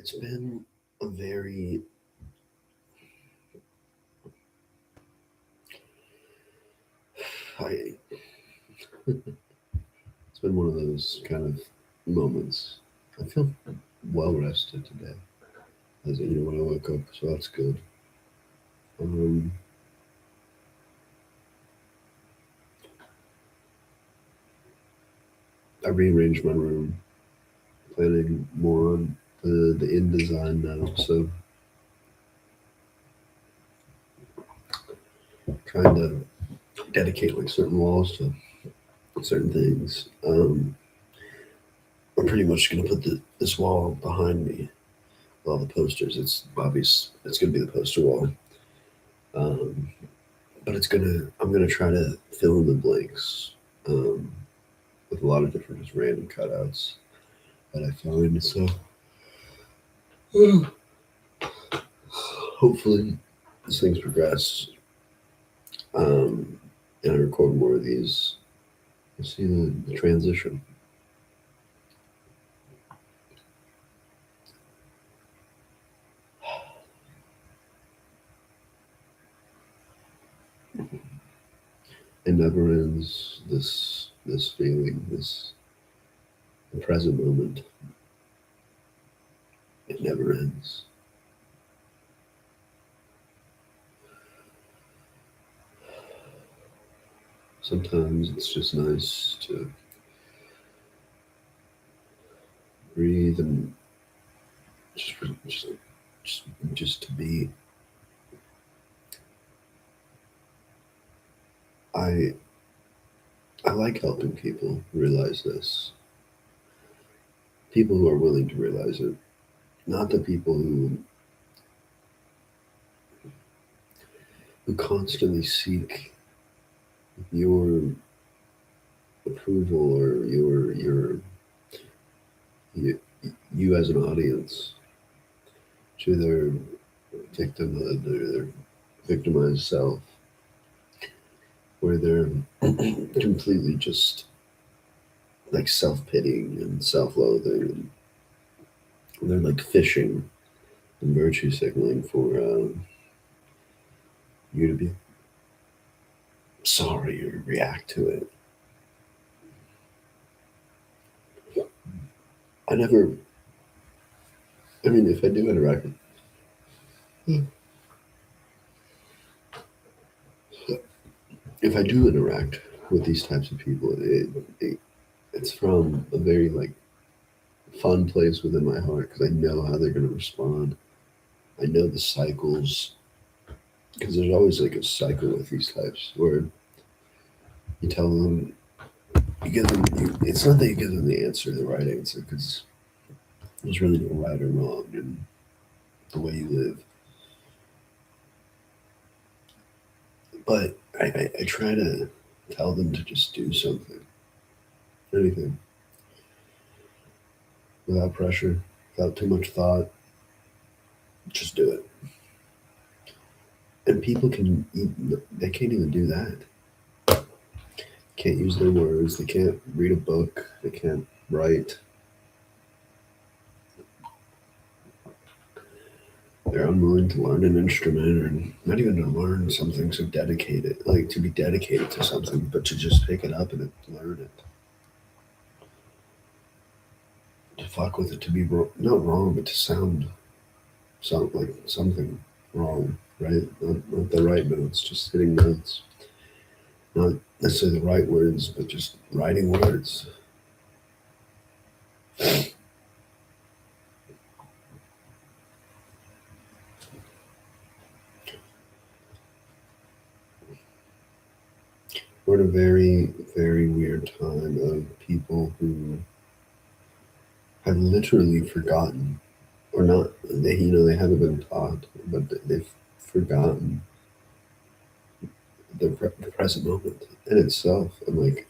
It's been a very, I, it's been one of those kind of moments. I feel well rested today, as when I woke up, so that's good. Um, I rearranged my room, planning more on the InDesign now, so trying to dedicate like certain walls to certain things. I'm pretty much gonna put this wall behind me, all the posters. It's obvious. It's gonna be the poster wall. Um, but I'm gonna try to fill in the blanks um, with a lot of different just random cutouts that I find. So hopefully as things progress um, and I record more of these, you'll see the transition. It never ends. This feeling, this the present moment. It never ends. Sometimes it's just nice to breathe and just just just, just to be. I I like helping people realize this. People who are willing to realize it, not the people who constantly seek your approval or you, you as an audience to their victimhood or their victimized self, where they're completely just like self pitying and self loathing, and they're like fishing and virtue signaling for you to be sorry or react to it. I never. I mean, if I do interact, if I do interact with these types of people, it's from a very like fun place within my heart because I know how they're going to respond. I know the cycles because there's always like a cycle with these types where you tell them, you give them. It's not that you give them the answer, the right answer, because there's really no right or wrong in the way you live. But I try to tell them to just do something, anything, without pressure, without too much thought. Just do it. And people they can't even do that. Can't use their words. They can't read a book. They can't write. They're unwilling to learn an instrument or not even to learn something so dedicated, like to be dedicated to something, but to just pick it up and learn it. To fuck with it, to be not wrong, but to sound like something wrong, right? Not the right notes, just hitting notes. Not necessarily the right words, but just writing words. We're in a very, very weird time of people who have literally forgotten, or not, they haven't been taught, but they've forgotten the present moment in itself and like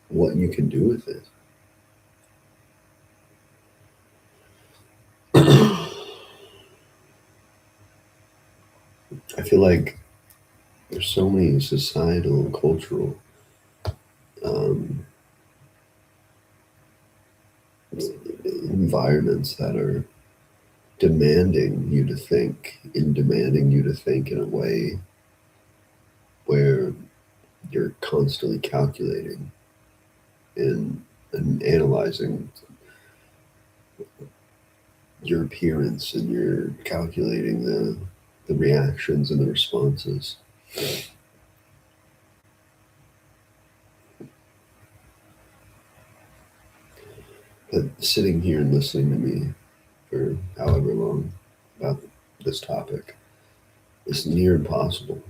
what you can do with it. I feel like there's so many societal and cultural um, environments that are demanding you to think, in a way where you're constantly calculating and analyzing your appearance, and you're calculating the reactions and the responses. But sitting here and listening to me for however long about this topic is near impossible.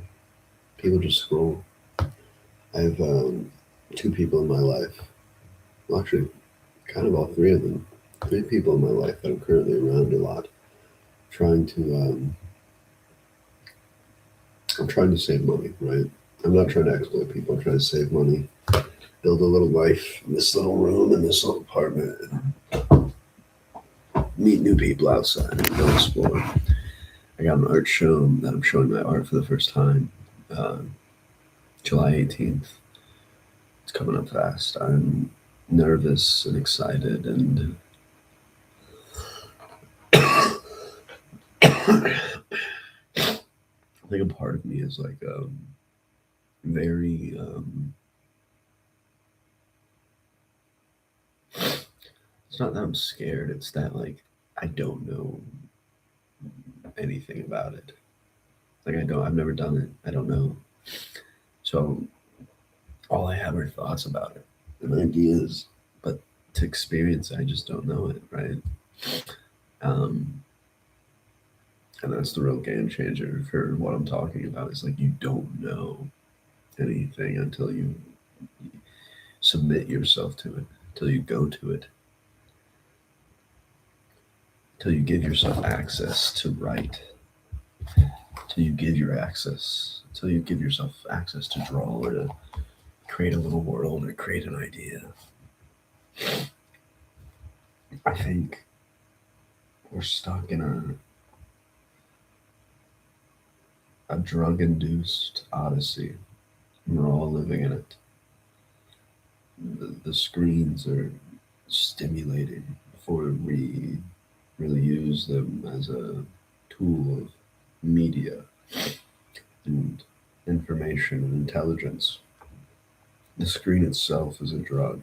People just scroll. I have two people in my life, well, actually, kind of all three of them, three people in my life that I'm currently around a lot, trying to, I'm trying to save money, right? I'm not trying to exploit people. I'm trying to save money, build a little life in this little room, in this little apartment, and meet new people outside and go explore. I got an art show that I'm showing my art for the first time, July 18th. It's coming up fast. I'm nervous and excited, and I think a part of me is like very it's not that I'm scared, it's that like I don't know anything about it. Like I've never done it. I don't know. So all I have are thoughts about it and ideas, but to experience it, I just don't know it, right? And that's the real game changer for what I'm talking about. It's like you don't know anything until you submit yourself to it, until you go to it, until you give yourself access to write, until you give yourself access to draw or to create a little world or create an idea. I think we're stuck in a drug-induced odyssey. We're all living in it. The screens are stimulating before we really use them as a tool of media and information and intelligence. The screen itself is a drug,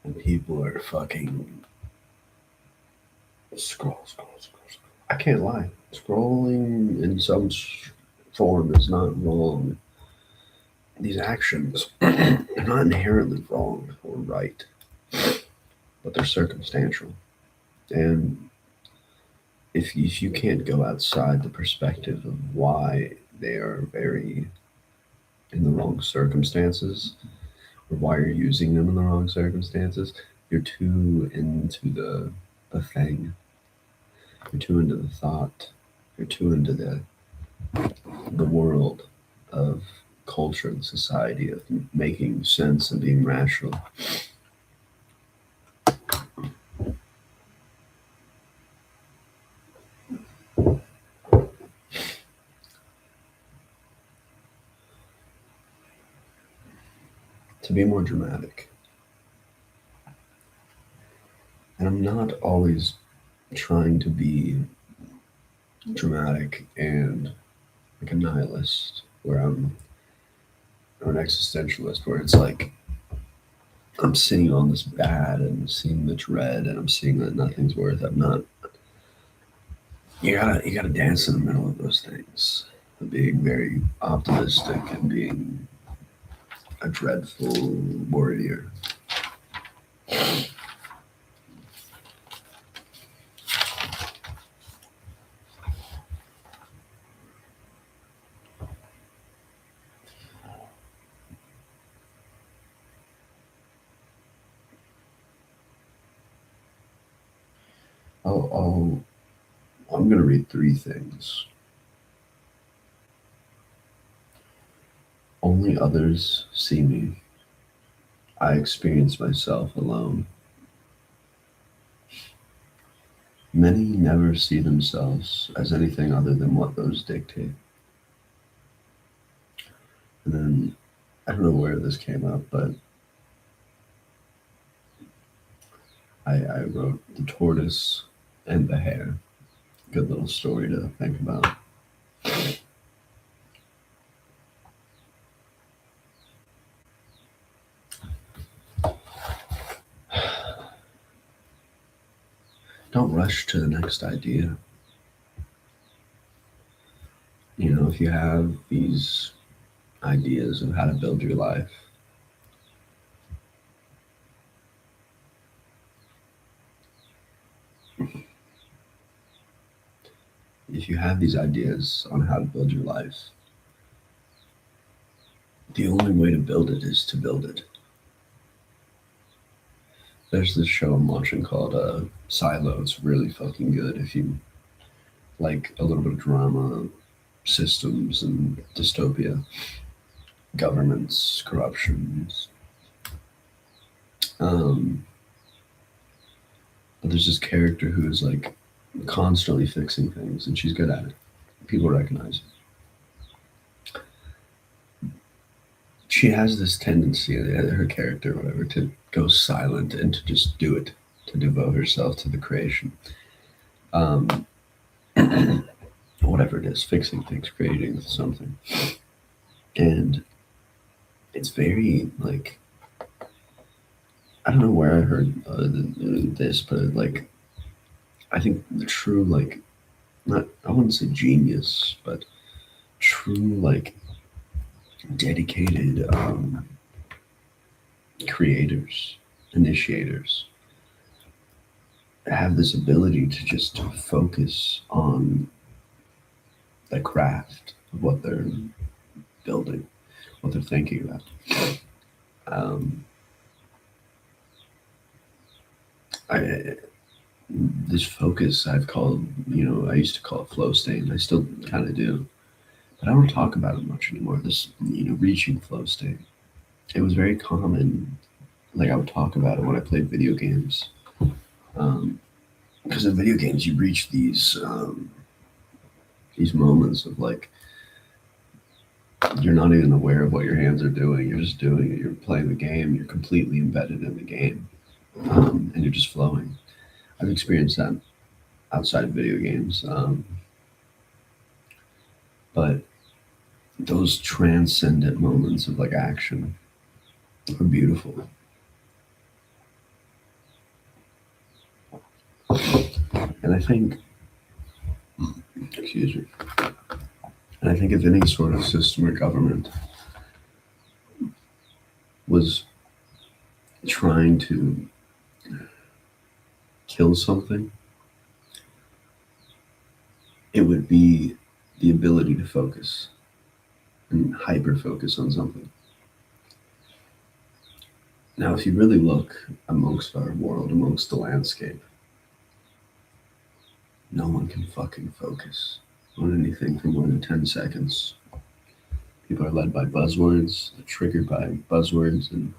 and people are fucking scroll. I can't lie. Scrolling in some form is not wrong. These actions are not inherently wrong or right, but they're circumstantial. And if you can't go outside the perspective of why they are very in the wrong circumstances, or why you're using them in the wrong circumstances, you're too into the thing. You're too into the thought. You're too into the world of culture and society, of making sense and being rational. To be more dramatic. And I'm not always trying to be dramatic and like a nihilist, or an existentialist, where it's like I'm seeing all this bad and seeing the dread, and I'm seeing that nothing's worth. I'm not. You gotta dance in the middle of those things, being very optimistic and being a dreadful warrior. I'm going to read three things. Only others see me. I experience myself alone. Many never see themselves as anything other than what those dictate. And then, I don't know where this came up, but I wrote the tortoise and the hare. Good little story to think about. Don't rush to the next idea. You know, if you have these ideas of how to build your life, if you have these ideas on how to build your life, the only way to build it is to build it. There's this show I'm watching called Silo. It's really fucking good if you like a little bit of drama, systems, and dystopia, governments, corruptions. But there's this character who is like constantly fixing things, and she's good at it. People recognize it. She has this tendency, her character, or whatever, to go silent and to just do it, to devote herself to the creation. Whatever it is, fixing things, creating something. And it's very, like, I don't know where I heard this, but, like, I think the true, like, not, I wouldn't say genius, but true, like, dedicated creators, initiators, have this ability to just focus on the craft of what they're building, what they're thinking about. This focus I've called, I used to call it flow state, I still kind of do, but I don't talk about it much anymore. This, reaching flow state. It was very common. Like, I would talk about it when I played video games. Because in video games, you reach these moments of, like, you're not even aware of what your hands are doing. You're just doing it. You're playing the game. You're completely embedded in the game, and you're just flowing. I've experienced that outside of video games, but those transcendent moments of, like, action are beautiful. And I think, excuse me, and I think if any sort of system or government was trying to kill something, it would be the ability to focus and hyper focus on something. Now, if you really look amongst our world, amongst the landscape, no one can fucking focus on anything for more than 10 seconds. People are led by buzzwords, they're triggered by buzzwords, and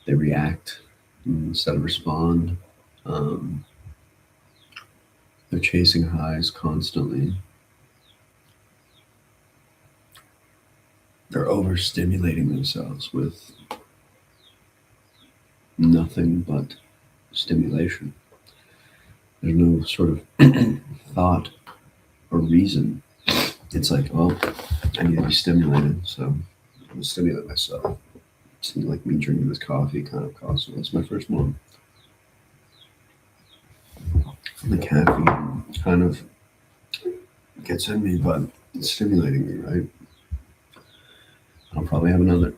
they react instead of respond. They're chasing highs constantly. They're overstimulating themselves with nothing but stimulation. There's no sort of thought or reason. It's like, well, I need to be stimulated, so I'm going to stimulate myself. It's like me drinking this coffee kind of costs. That's my first one. The caffeine kind of gets in me, but it's stimulating me, right? I'll probably have another.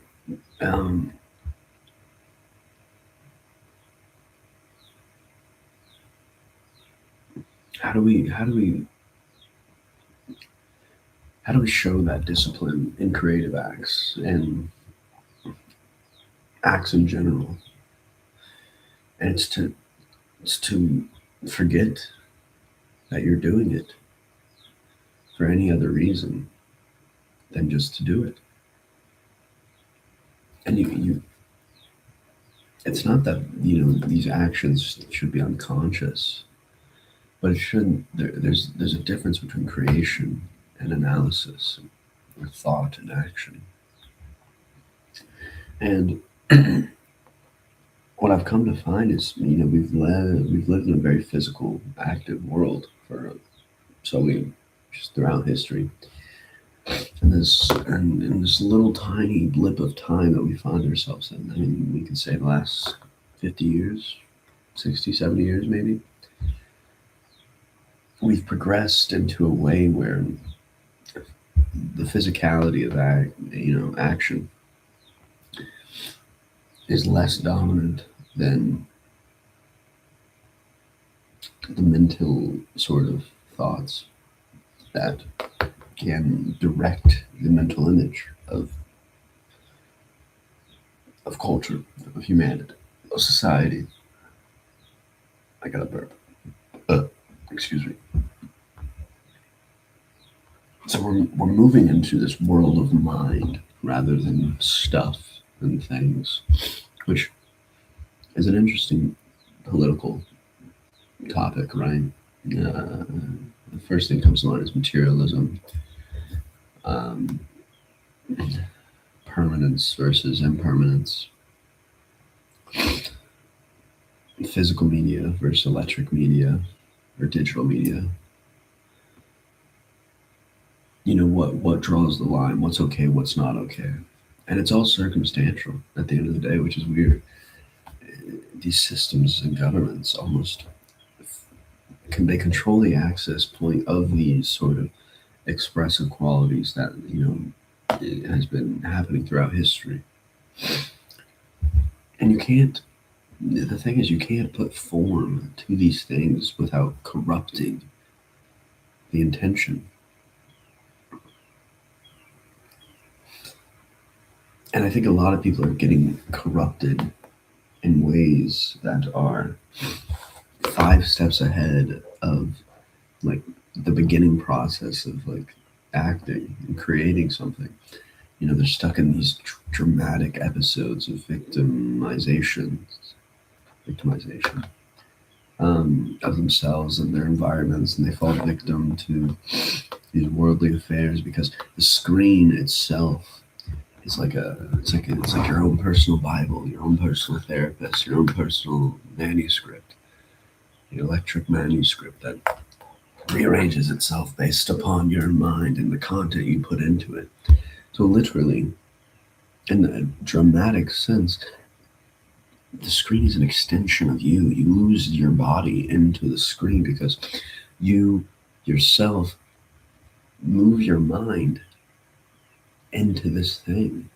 How do we show that discipline in creative acts and acts in general? And it's to forget that you're doing it for any other reason than just to do it. And you it's not that, these actions should be unconscious, but it shouldn't. There's a difference between creation and analysis, or thought and action. And what I've come to find is, we've lived in a very physical, active world for So we just throughout history, and in this little tiny blip of time that we find ourselves in. I mean, we could say the last 50 years, 60, 70 years maybe. We've progressed into a way where the physicality of action is less dominant than the mental sort of thoughts that can direct the mental image of culture, of humanity, of society. I got a burp. Excuse me. So we're moving into this world of mind rather than stuff and things, which is an interesting political topic, right? The first thing that comes to mind is materialism, um, permanence versus impermanence, physical media versus electric media or digital media. What draws the line, what's okay, what's not okay. And it's all circumstantial at the end of the day, which is weird. These systems and governments almost they control the access point of these sort of expressive qualities that it has been happening throughout history. And the thing is, you can't put form to these things without corrupting the intention. And I think a lot of people are getting corrupted in ways that are 5 steps ahead of like the beginning process of like acting and creating something. They're stuck in these dramatic episodes of victimization of themselves and their environments, and they fall victim to these worldly affairs because the screen itself is like your own personal Bible, your own personal therapist, your own personal manuscript, the electric manuscript that rearranges itself based upon your mind and the content you put into it. So literally, in a dramatic sense, the screen is an extension of you. You lose your body into the screen because you yourself move your mind into this thing.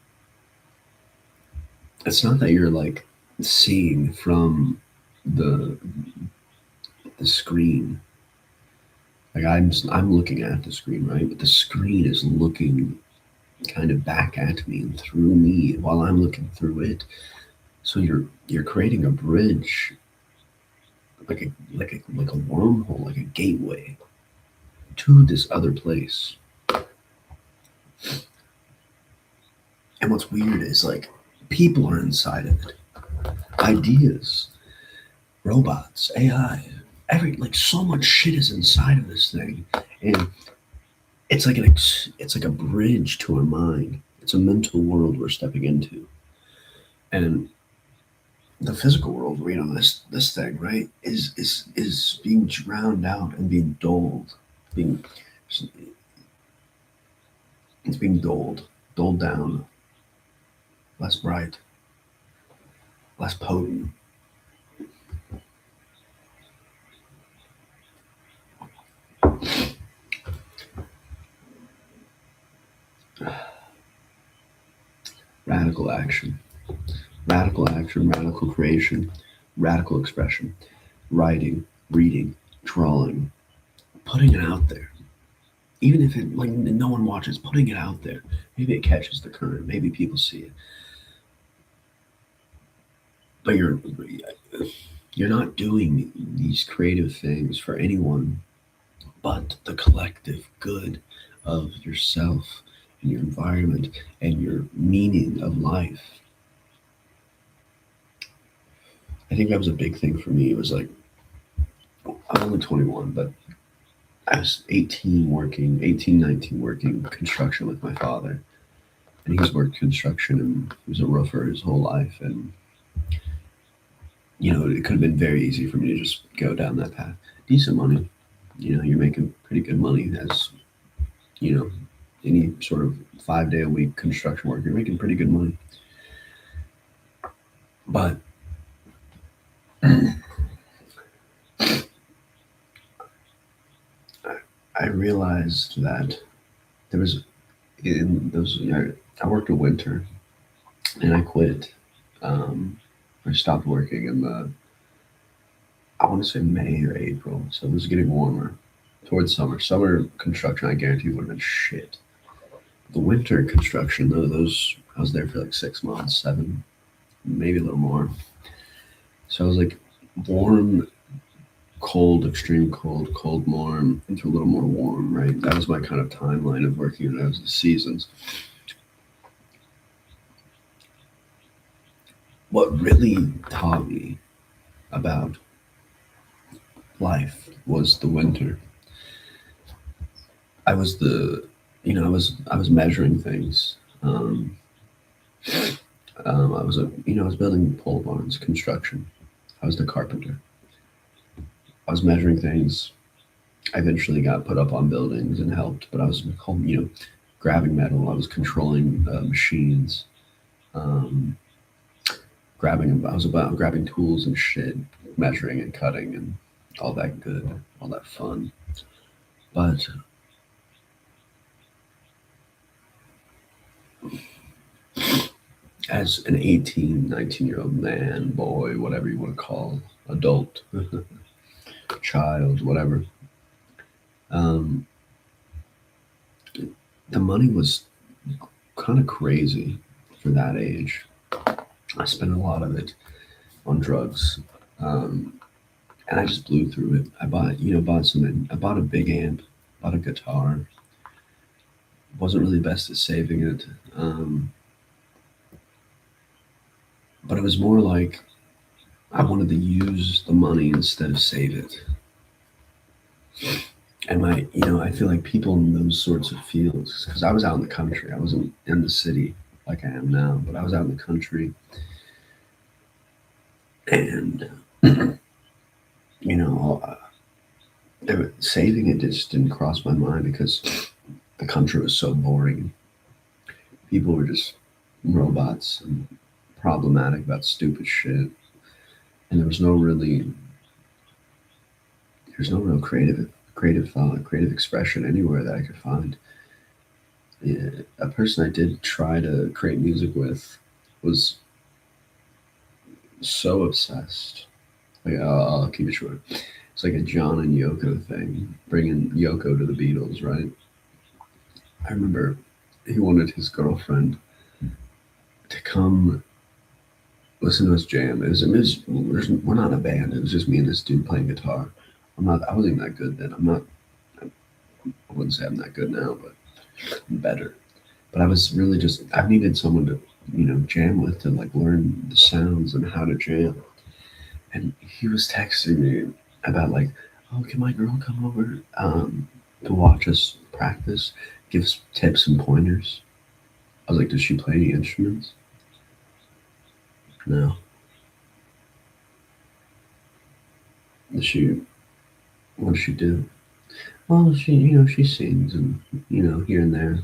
It's not that you're like seeing from the screen. Like I'm looking at the screen, right? But the screen is looking kind of back at me and through me while I'm looking through it. So you're creating a bridge, like a wormhole, like a gateway to this other place. And what's weird is like people are inside of it. Ideas, robots, AI, so much shit is inside of this thing. And it's like a bridge to our mind. It's a mental world we're stepping into. And the physical world, this thing, right, is being drowned out and being dulled. It's being dulled down, less bright, less potent. Radical action, radical creation, radical expression, writing, reading, drawing, putting it out there. Even if it no one watches, putting it out there. Maybe it catches the current. Maybe people see it. But you're not doing these creative things for anyone but the collective good of yourself and your environment and your meaning of life. I think that was a big thing for me. It was like, I'm only 21, but I was 19 working construction with my father. And he's worked construction and he was a roofer his whole life. And, it could have been very easy for me to just go down that path. Decent money, you're making pretty good money as, you know, any sort of 5 day a week construction work. You're making pretty good money. But I realized that there was in those. I worked a winter and I quit. I stopped working in I want to say May or April, so it was getting warmer towards summer. Summer construction, I guarantee, would have been shit. The winter construction, though, those I was there for like 6 months, seven, maybe a little more. So I was like warm, cold, extreme cold, cold, warm, into a little more warm, right? That was my kind of timeline of working in those seasons. What really taught me about life was the winter. I was the, I was measuring things. I was building pole barns, construction. I was the carpenter. I was measuring things. I eventually got put up on buildings and helped, but I was, grabbing metal. I was controlling machines. Um, I was about grabbing tools and shit, measuring and cutting and all that good, all that fun. But as an 18, 19-year-old man, boy, whatever you want to call, adult, child, whatever, um, the money was kind of crazy for that age. I spent a lot of it on drugs, um, and I just blew through it. I bought a big amp, bought a guitar. Wasn't really best at saving it, but it was more like I wanted to use the money instead of save it. And I feel like people in those sorts of fields, because I was out in the country, I wasn't in the city like I am now, but I was out in the country, and saving it just didn't cross my mind because the country was so boring. People were just robots and problematic about stupid shit, and there's no real creative thought, creative expression anywhere that I could find. Yeah, a person I did try to create music with was so obsessed. Like, I'll keep it short. It's like a John and Yoko thing, bringing Yoko to the Beatles, right? I remember he wanted his girlfriend to come listen to us jam. We're not a band. It was just me and this dude playing guitar. I wasn't even that good then. I wouldn't say I'm that good now, but I'm better. But I was really I needed someone to, jam with, to like learn the sounds and how to jam. And he was texting me about like, oh, can my girl come over to watch us practice, give us tips and pointers? I was like, does she play any instruments? No. Does she? What does she do? Well, she sings and here and there. I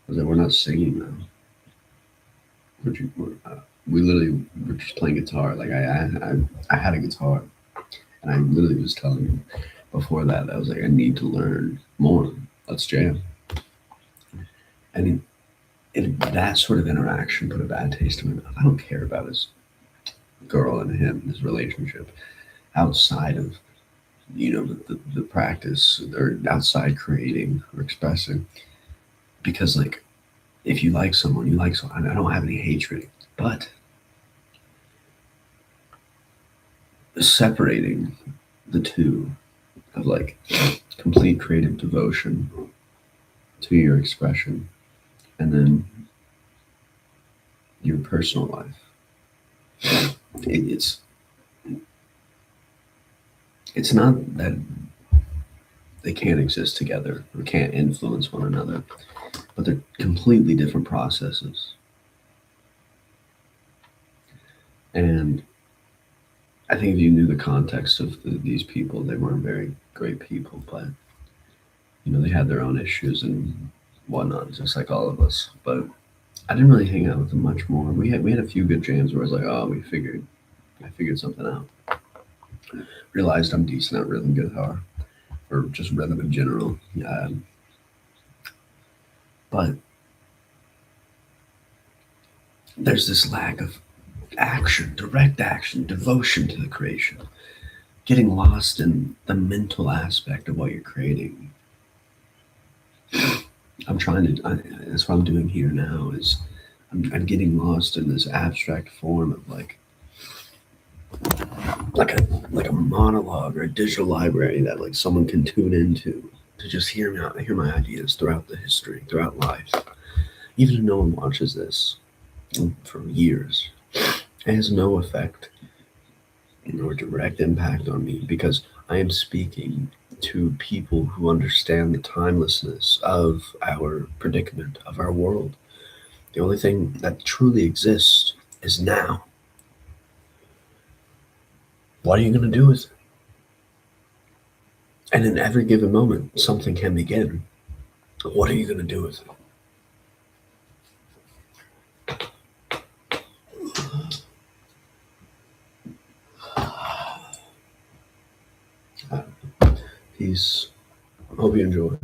was like, we're not singing though. We literally were just playing guitar. Like I had a guitar, and I literally was telling him before that I was like, I need to learn more. Let's jam. And that sort of interaction put a bad taste in my mouth. I don't care about his girl and him, his relationship, outside of the practice or outside creating or expressing. Because like, if you like someone, you like someone. I don't have any hatred, but separating the two of like complete creative devotion to your expression and then your personal life. It's not that they can't exist together or can't influence one another, but they're completely different processes. And I think if you knew the context of these people, they weren't very great people, but they had their own issues and whatnot, just like all of us. But I didn't really hang out with them much more. We had a few good jams where I was like, oh, I figured something out. Realized I'm decent at rhythm guitar, or just rhythm in general. But there's this lack of action, direct action, devotion to the creation, getting lost in the mental aspect of what you're creating. That's what I'm doing here now is I'm getting lost in this abstract form of like a monologue or a digital library that like someone can tune into to just hear my ideas throughout the history, throughout life. Even if no one watches this for years, it has no effect nor direct impact on me because I am speaking to people who understand the timelessness of our predicament, of our world. The only thing that truly exists is now. What are you going to do with it? And in every given moment, something can begin. What are you going to do with it? Peace. Hope you enjoy.